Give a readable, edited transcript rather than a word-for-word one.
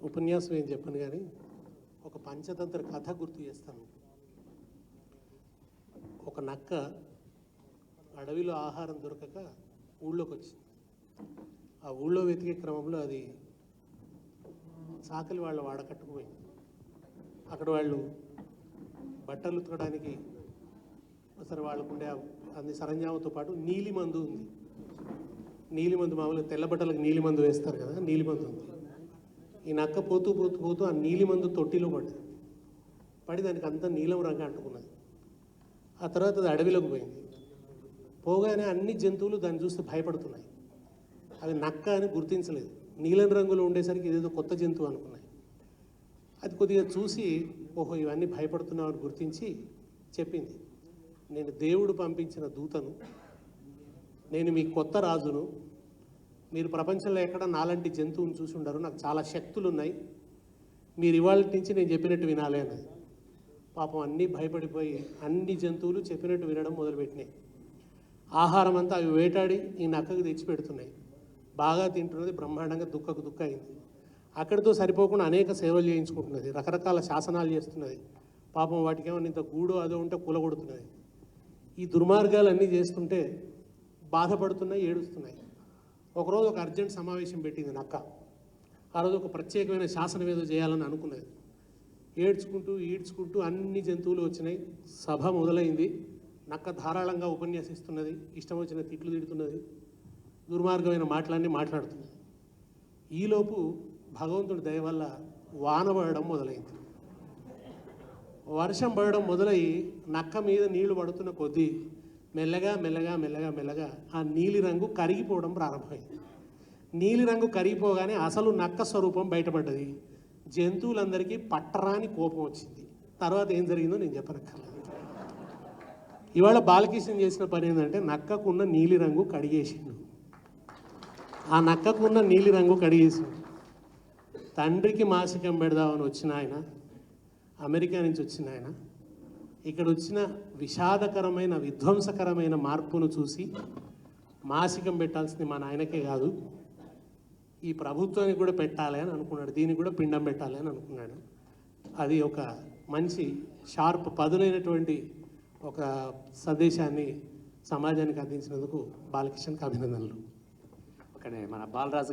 ఉపన్యాసం ఏం చెప్పను కానీ ఒక పంచతంత్ర కథ గుర్తు చేస్తాను. ఒక నక్క అడవిలో ఆహారం దొరకక ఊళ్ళోకి వచ్చింది. ఆ ఊళ్ళో వెతికే క్రమంలో అది సాకలి వాళ్ళ వాడకట్టుకుపోయింది. అక్కడ వాళ్ళు బట్టలు ఉతకడానికి అసలు వాళ్ళకుండే అన్ని సరంజామంతో పాటు నీలిమందు ఉంది. నీలిమందు మామూలుగా తెల్ల బట్టలకు నీలిమందు వేస్తారు కదా, నీలిమందు ఉంది. ఈ నక్క పోతూ పోతూ పోతూ ఆ నీలిమందు తొట్టిలో పడి దానికి అంతా నీలం రంగు అంటుకున్నది. ఆ తర్వాత అది అడవిలోకి పోయింది. పోగానే అన్ని జంతువులు దాన్ని చూస్తే భయపడుతున్నాయి. అది నక్క అని గుర్తించలేదు. నీలం రంగులో ఉండేసరికి ఇదేదో కొత్త జంతువు అనుకున్నాయి. అది కొద్దిగా చూసి ఓహో ఇవన్నీ భయపడుతున్నావు అని గుర్తించి చెప్పింది, నేను దేవుడు పంపించిన దూతను, నేను మీ కొత్త రాజును, మీరు ప్రపంచంలో ఎక్కడ నాలాంటి జంతువుని చూసి ఉండరు, నాకు చాలా శక్తులు ఉన్నాయి, మీరు ఇవాళ నుంచి నేను చెప్పినట్టు వినాలి అన్నది. పాపం అన్నీ భయపడిపోయి అన్ని జంతువులు చెప్పినట్టు వినడం మొదలుపెట్టినాయి. ఆహారం అంతా అవి వేటాడి ఈ నక్కకు తెచ్చిపెడుతున్నాయి. బాగా తింటున్నది, బ్రహ్మాండంగా దుక్కకు దుక్క అయింది. అక్కడితో సరిపోకుండా అనేక సేవలు చేయించుకుంటున్నది, రకరకాల శాసనాలు చేస్తున్నది. పాపం వాటికి ఏమన్నా ఇంత గూడో అదో ఉంటే కూలగొడుతున్నది. ఈ దుర్మార్గాలన్నీ చేస్తుంటే బాధపడుతున్నాయి, ఏడుస్తున్నాయి. ఒకరోజు ఒక అర్జెంట్ సమావేశం పెట్టింది నక్క. ఆ రోజు ఒక ప్రత్యేకమైన శాసనం ఏదో చేయాలని అనుకున్నది. ఏడ్చుకుంటూ ఈడ్చుకుంటూ అన్ని జంతువులు వచ్చినాయి. సభ మొదలైంది. నక్క ధారాళంగా ఉపన్యసిస్తున్నది, ఇష్టం వచ్చిన తిట్లు తిడుతున్నది, దుర్మార్గమైన మాటలన్నీ మాట్లాడుతున్నది. ఈలోపు భగవంతుడి దయ వల్ల వాన పడడం మొదలైంది. వర్షం పడడం మొదలయ్యి నక్క మీద నీళ్లు పడుతున్న కొద్దీ మెల్లగా మెల్లగా మెల్లగా మెల్లగా ఆ నీలి రంగు కరిగిపోవడం ప్రారంభమైంది. నీలి రంగు కరిగిపోగానే అసలు నక్క స్వరూపం బయటపడ్డది. జంతువులందరికీ పట్టరాని కోపం వచ్చింది. తర్వాత ఏం జరిగిందో నేను చెప్పనక్కర్లేదు. ఇవాళ బాలకృష్ణ చేసిన పని ఏంటంటే నక్కకున్న నీలి రంగు కడిగేసిండు. ఆ నక్కకున్న నీలి రంగు కడిగేసిండు. తండ్రికి మాసికం పెడదామని వచ్చిన ఆయన, అమెరికా నుంచి వచ్చిన ఆయన, ఇక్కడ వచ్చిన విషాదకరమైన విధ్వంసకరమైన మార్పును చూసి మాసికం పెట్టాల్సింది మా నాయనకే కాదు, ఈ ప్రభుత్వానికి కూడా పెట్టాలి అని అనుకున్నాడు. దీనికి కూడా పిండం పెట్టాలి అని అనుకున్నాడు. అది ఒక మంచి షార్ప్ పదునైనటువంటి ఒక సందేశాన్ని సమాజానికి అందించినందుకు బాలకృష్ణకి అభినందనలు. ఒకనే మన బాలరాజు